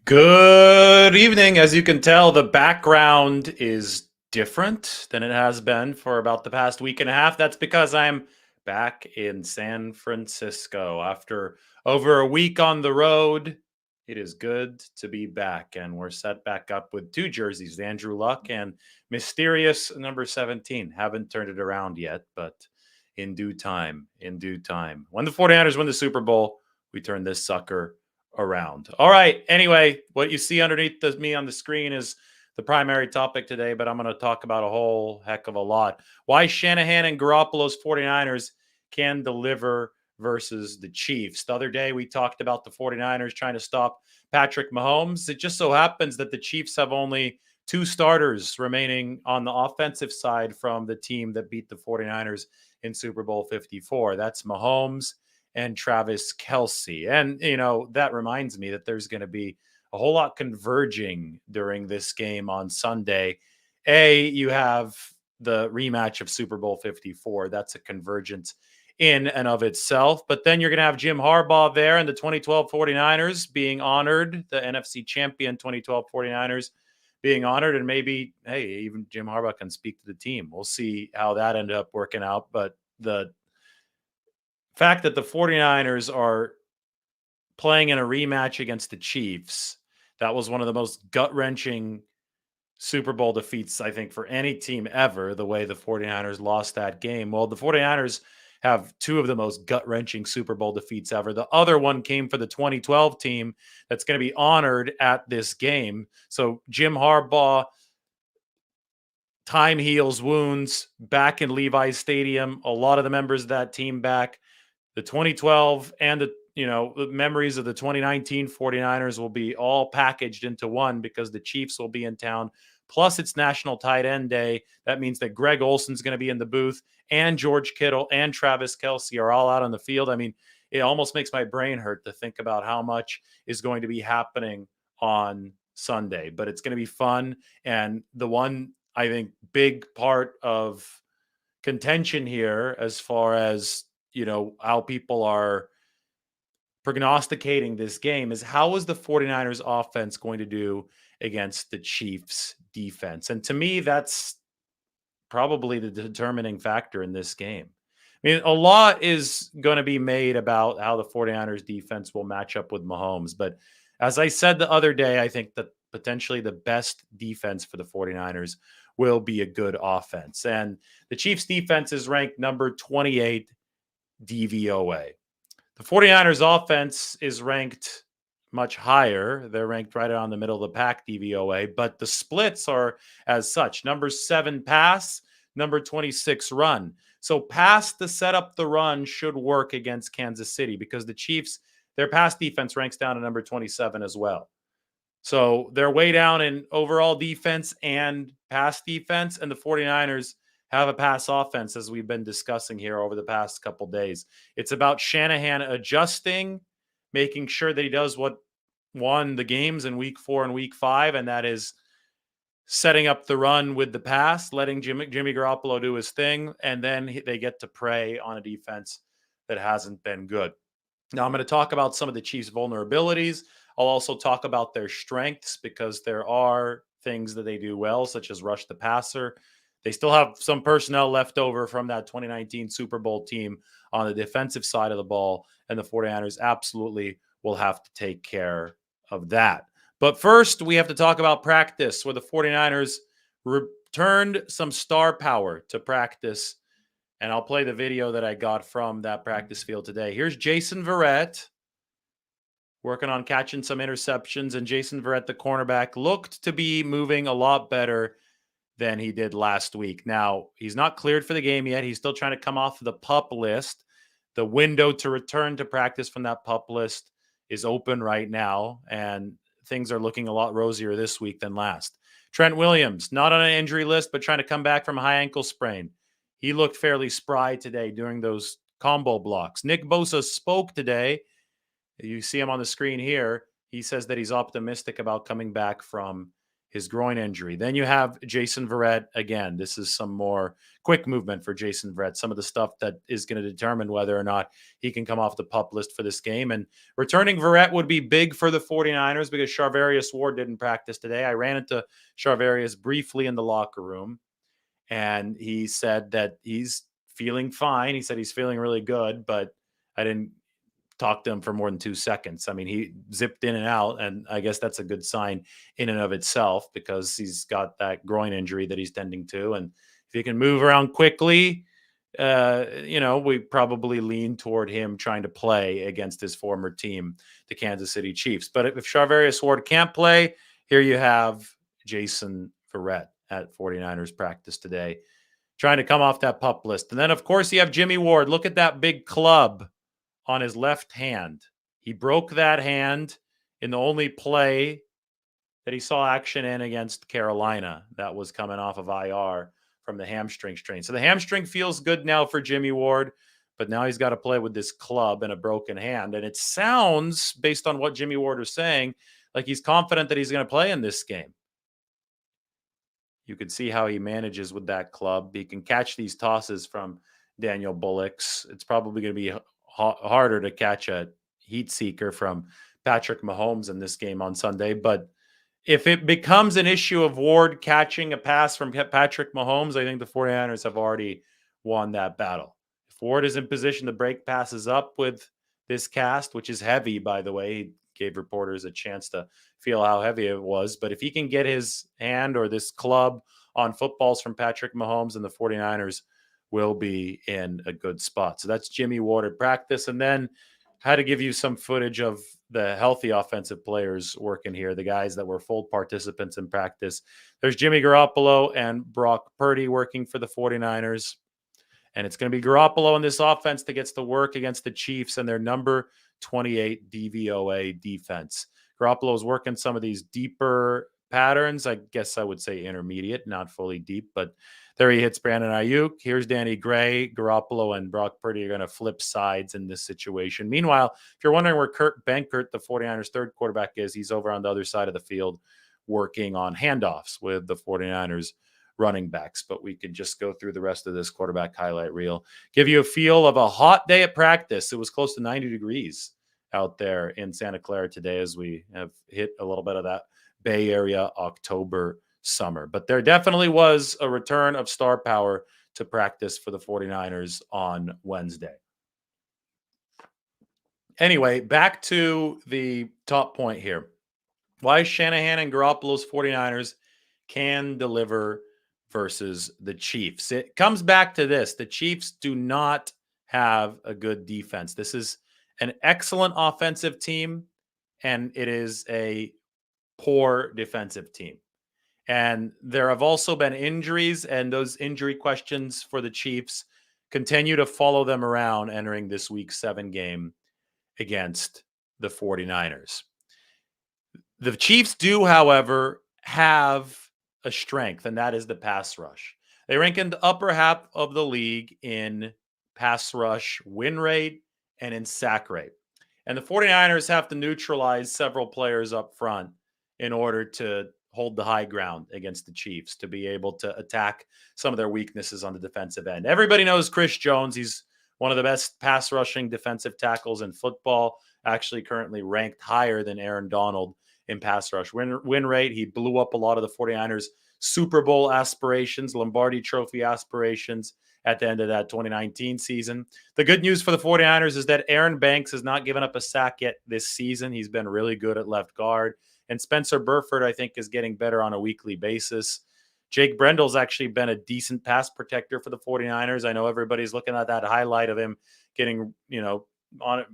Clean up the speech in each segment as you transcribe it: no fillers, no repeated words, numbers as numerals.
Good evening. As you can tell, the background is different than it has been for about the past week and a half. That's because I'm back in San Francisco after over a week on the road. It is good to be back, and we're set back up with two jerseys, Andrew Luck and mysterious number 17. Haven't turned it around yet, but in due time, in due time. When the 49ers win the Super Bowl, we turn this sucker around. All right. Anyway, what you see underneath me on the screen is the primary topic today, but I'm going to talk about a whole heck of a lot. Why Shanahan and Garoppolo's 49ers can deliver versus the Chiefs. The other day, we talked about the 49ers trying to stop Patrick Mahomes. It just so happens that the Chiefs have only two starters remaining on the offensive side from the team that beat the 49ers in Super Bowl 54. That's Mahomes and Travis Kelce. And, that reminds me that there's going to be a whole lot converging during this game on Sunday. You have the rematch of Super Bowl 54. That's a convergence in and of itself. But then you're going to have Jim Harbaugh there and the 2012 49ers being honored, the NFC champion 2012 49ers being honored. And maybe, hey, even Jim Harbaugh can speak to the team. We'll see how that ended up working out. But the fact that the 49ers are playing in a rematch against the Chiefs, that was one of the most gut-wrenching Super Bowl defeats, I think, for any team ever, the way the 49ers lost that game. Well, the 49ers have two of the most gut-wrenching Super Bowl defeats ever. The other one came for the 2012 team that's going to be honored at this game. So Jim Harbaugh, time heals wounds, back in Levi's Stadium, a lot of the members of that team back. The 2012 and the memories of the 2019 49ers will be all packaged into one because the Chiefs will be in town. Plus, it's National Tight End Day. That means that Greg Olson's going to be in the booth, and George Kittle and Travis Kelce are all out on the field. I mean, it almost makes my brain hurt to think about how much is going to be happening on Sunday, but it's going to be fun. And the one, I think, big part of contention here, as far as how people are prognosticating this game, is how is the 49ers offense going to do against the Chiefs defense? And to me, that's probably the determining factor in this game. I mean, a lot is going to be made about how the 49ers defense will match up with Mahomes. But as I said the other day, I think that potentially the best defense for the 49ers will be a good offense. And the Chiefs defense is ranked number 28 DVOA. The 49ers offense is ranked much higher. They're ranked right around the middle of the pack DVOA, but the splits are as such. Number 7 pass, number 26 run. So pass to set up the run should work against Kansas City because the Chiefs, their pass defense ranks down to number 27 as well. So they're way down in overall defense and pass defense, and the 49ers have a pass offense, as we've been discussing here over the past couple days. It's about Shanahan adjusting, making sure that he does what won the games in week 4 and week 5, and that is setting up the run with the pass, letting Jimmy Garoppolo do his thing, and then they get to prey on a defense that hasn't been good. Now, I'm going to talk about some of the Chiefs' vulnerabilities. I'll also talk about their strengths because there are things that they do well, such as rush the passer. They still have some personnel left over from that 2019 Super Bowl team on the defensive side of the ball, and the 49ers absolutely will have to take care of that. But first, we have to talk about practice, where the 49ers returned some star power to practice. And I'll play the video that I got from that practice field today. Here's Jason Verrett working on catching some interceptions. And Jason Verrett, the cornerback, looked to be moving a lot better than he did last week. Now, he's not cleared for the game yet. He's still trying to come off the PUP list. The window to return to practice from that PUP list is open right now. And things are looking a lot rosier this week than last. Trent Williams, not on an injury list, but trying to come back from a high ankle sprain. He looked fairly spry today doing those combo blocks. Nick Bosa spoke today. You see him on the screen here. He says that he's optimistic about coming back from his groin injury. Then you have Jason Verrett again. This is some more quick movement for Jason Verrett. Some of the stuff that is going to determine whether or not he can come off the PUP list for this game. And returning Verrett would be big for the 49ers because Charvarius Ward didn't practice today. I ran into Charvarius briefly in the locker room, and he said that he's feeling fine. He said he's feeling really good, but I didn't talk to him for more than 2 seconds. I mean, he zipped in and out, and I guess that's a good sign in and of itself because he's got that groin injury that he's tending to. And if he can move around quickly, we probably lean toward him trying to play against his former team, the Kansas City Chiefs. But if Charvarius Ward can't play, here you have Jason Verrett at 49ers practice today, trying to come off that PUP list. And then, of course, you have Jimmy Ward. Look at that big club on his left hand. He broke that hand in the only play that he saw action in against Carolina. That was coming off of IR from the hamstring strain. So the hamstring feels good now for Jimmy Ward, but now he's got to play with this club and a broken hand. And it sounds, based on what Jimmy Ward is saying, like he's confident that he's going to play in this game. You can see how he manages with that club. He can catch these tosses from Daniel Bullock's. It's probably going to be harder to catch a heat seeker from Patrick Mahomes in this game on Sunday. But if it becomes an issue of Ward catching a pass from Patrick Mahomes, I think the 49ers have already won that battle. If Ward is in position to break passes up with this cast, which is heavy, by the way, he gave reporters a chance to feel how heavy it was. But if he can get his hand or this club on footballs from Patrick Mahomes, and the 49ers will be in a good spot. So that's Jimmy Ward at practice. And then I had to give you some footage of the healthy offensive players working here, the guys that were full participants in practice. There's Jimmy Garoppolo and Brock Purdy working for the 49ers. And it's going to be Garoppolo in this offense that gets to work against the Chiefs and their number 28 DVOA defense. Garoppolo is working some of these deeper patterns. I guess I would say intermediate, not fully deep, but there he hits Brandon Ayuk. Here's Danny Gray. Garoppolo and Brock Purdy are going to flip sides in this situation. Meanwhile, if you're wondering where Kurt Benkert, the 49ers' third quarterback, is, he's over on the other side of the field working on handoffs with the 49ers running backs. But we can just go through the rest of this quarterback highlight reel, give you a feel of a hot day at practice. It was close to 90 degrees out there in Santa Clara today as we have hit a little bit of that Bay Area October summer. But there definitely was a return of star power to practice for the 49ers on Wednesday. Anyway, back to the top point here. Why Shanahan and Garoppolo's 49ers can deliver versus the Chiefs. It comes back to this. The Chiefs do not have a good defense. This is an excellent offensive team, and it is a poor defensive team. And there have also been injuries, and those injury questions for the Chiefs continue to follow them around entering this Week 7 game against the 49ers. The Chiefs do, however, have a strength, and that is the pass rush. They rank in the upper half of the league in pass rush win rate and in sack rate. And the 49ers have to neutralize several players up front in order to hold the high ground against the Chiefs, to be able to attack some of their weaknesses on the defensive end. Everybody knows Chris Jones. He's one of the best pass rushing defensive tackles in football, actually currently ranked higher than Aaron Donald in pass rush win rate. He blew up a lot of the 49ers Super Bowl aspirations, Lombardi Trophy aspirations at the end of that 2019 season. The good news for the 49ers is that Aaron Banks has not given up a sack yet this season. He's been really good at left guard. And Spencer Burford, I think, is getting better on a weekly basis. Jake Brendel's actually been a decent pass protector for the 49ers. I know everybody's looking at that highlight of him getting, on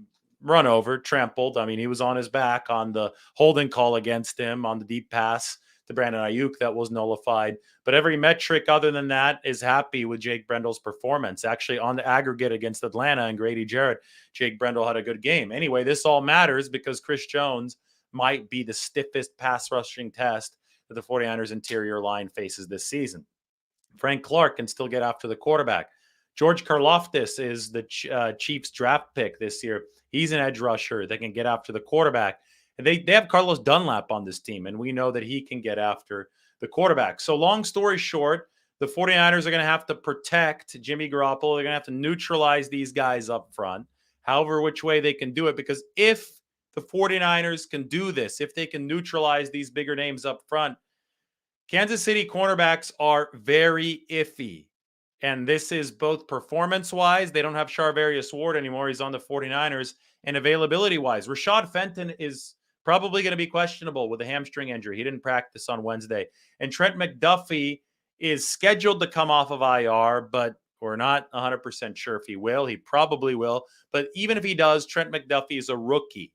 run over, trampled. I mean, he was on his back on the holding call against him on the deep pass to Brandon Ayuk that was nullified. But every metric other than that is happy with Jake Brendel's performance. Actually, on the aggregate against Atlanta and Grady Jarrett, Jake Brendel had a good game. Anyway, this all matters because Chris Jones might be the stiffest pass rushing test that the 49ers interior line faces this season. Frank Clark can still get after the quarterback. George Karlaftis is the Chiefs draft pick this year. He's an edge rusher that can get after the quarterback. And they have Carlos Dunlap on this team, and we know that he can get after the quarterback. So long story short, the 49ers are going to have to protect Jimmy Garoppolo. They're going to have to neutralize these guys up front, however which way they can do it. Because if the 49ers can do this, if they can neutralize these bigger names up front, Kansas City cornerbacks are very iffy. And this is both performance-wise. They don't have Charvarius Ward anymore. He's on the 49ers. And availability-wise, Rashad Fenton is probably going to be questionable with a hamstring injury. He didn't practice on Wednesday. And Trent McDuffie is scheduled to come off of IR, but we're not 100% sure if he will. He probably will. But even if he does, Trent McDuffie is a rookie.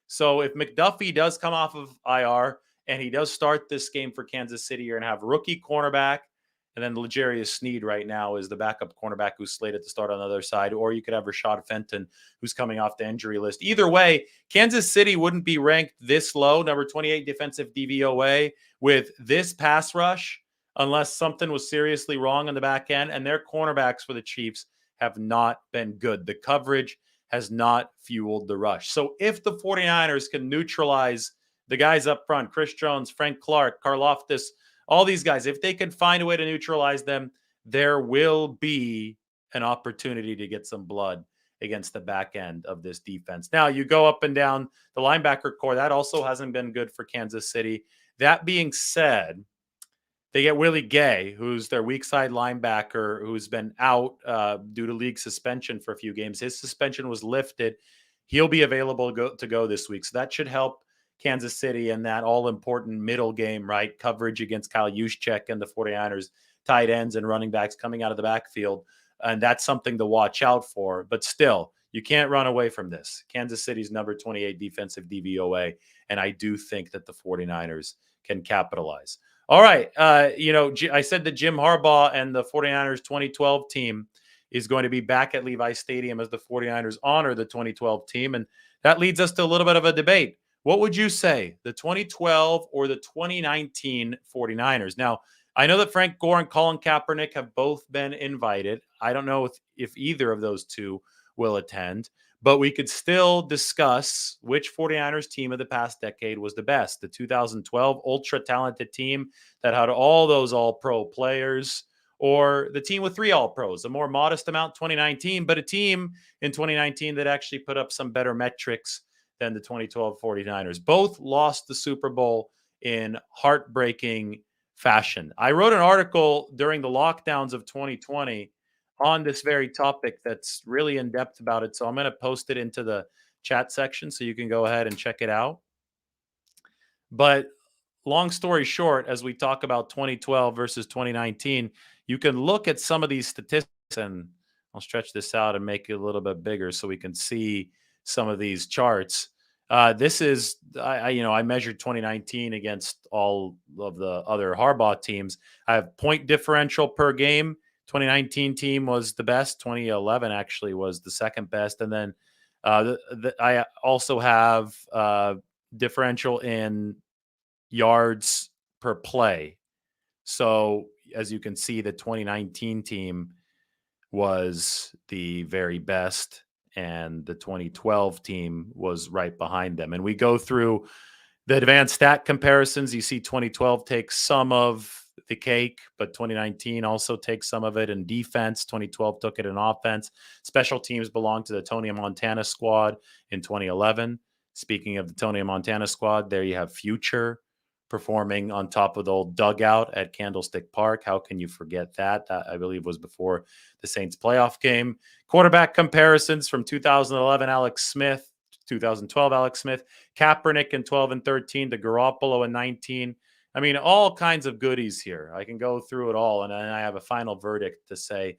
So if McDuffie does come off of IR and he does start this game for Kansas City, you're going to have rookie cornerback, and then L'Jarius Sneed right now is the backup cornerback who's slated to start on the other side. Or you could have Rashad Fenton, who's coming off the injury list. Either way, Kansas City wouldn't be ranked this low, number 28 defensive DVOA, with this pass rush, unless something was seriously wrong on the back end. And their cornerbacks for the Chiefs have not been good. The coverage has not fueled the rush. So if the 49ers can neutralize the guys up front, Chris Jones, Frank Clark, Karlaftis, all these guys, if they can find a way to neutralize them, there will be an opportunity to get some blood against the back end of this defense. Now, you go up and down the linebacker core. That also hasn't been good for Kansas City. That being said, they get Willie Gay, who's their weak side linebacker, who's been out due to league suspension for a few games. His suspension was lifted. He'll be available to go this week. So that should help Kansas City in that all-important middle game, right? Coverage against Kyle Juszczyk and the 49ers tight ends and running backs coming out of the backfield. And that's something to watch out for. But still, you can't run away from this. Kansas City's number 28 defensive DVOA. And I do think that the 49ers can capitalize. All right. I said that Jim Harbaugh and the 49ers 2012 team is going to be back at Levi Stadium as the 49ers honor the 2012 team. And that leads us to a little bit of a debate. What would you say, the 2012 or the 2019 49ers? Now, I know that Frank Gore and Colin Kaepernick have both been invited. I don't know if either of those two will attend, but we could still discuss which 49ers team of the past decade was the best. The 2012 ultra-talented team that had all those all-pro players, or the team with 3 all-pros, a more modest amount 2019, but a team in 2019 that actually put up some better metrics than the 2012 49ers. Both lost the Super Bowl in heartbreaking fashion. I wrote an article during the lockdowns of 2020 on this very topic that's really in depth about it. So I'm going to post it into the chat section so you can go ahead and check it out. But long story short, as we talk about 2012 versus 2019, you can look at some of these statistics, and I'll stretch this out and make it a little bit bigger so we can see some of these charts. This is, I measured 2019 against all of the other Harbaugh teams. I have point differential per game. 2019 team was the best. 2011 actually was the second best. And then I also have differential in yards per play. So as you can see, the 2019 team was the very best, and the 2012 team was right behind them. And we go through the advanced stat comparisons. You see 2012 takes some of the cake, but 2019 also takes some of it in defense. 2012 took it in offense. Special teams belong to the Tony Montana squad in 2011. Speaking of the Tony Montana squad, there you have Future performing on top of the old dugout at Candlestick Park. How can you forget that? That, I believe, was before the Saints playoff game. Quarterback comparisons from 2011, Alex Smith, 2012, Alex Smith, Kaepernick in 12 and 13, to Garoppolo in 19. I mean, all kinds of goodies here. I can go through it all, and then I have a final verdict to say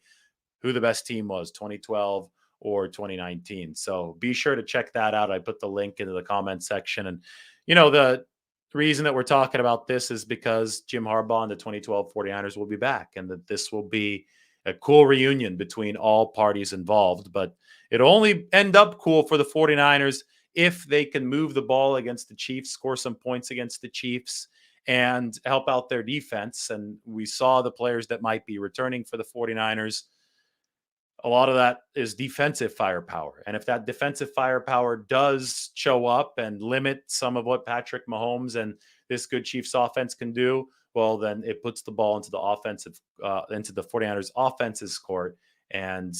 who the best team was, 2012 or 2019. So be sure to check that out. I put the link into the comment section. And, the reason that we're talking about this is because Jim Harbaugh and the 2012 49ers will be back, and that this will be a cool reunion between all parties involved. But it'll only end up cool for the 49ers if they can move the ball against the Chiefs, score some points against the Chiefs, and help out their defense. And we saw the players that might be returning for the 49ers. a lot of that is defensive firepower. And if that defensive firepower does show up and limit some of what Patrick Mahomes and this good Chiefs offense can do, well, then it puts the ball into into the 49ers offense's court. And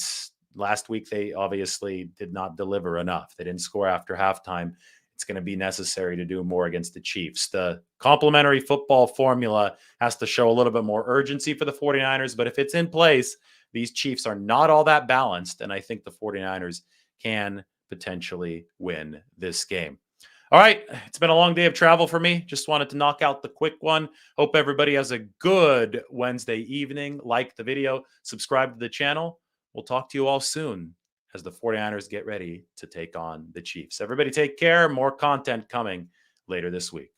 last week, they obviously did not deliver enough. They didn't score after halftime. It's going to be necessary to do more against the Chiefs. The complementary football formula has to show a little bit more urgency for the 49ers, but if it's in place, these Chiefs are not all that balanced, and I think the 49ers can potentially win this game. All right, it's been a long day of travel for me. Just wanted to knock out the quick one. Hope everybody has a good Wednesday evening. Like the video, subscribe to the channel. We'll talk to you all soon as the 49ers get ready to take on the Chiefs. Everybody take care. More content coming later this week.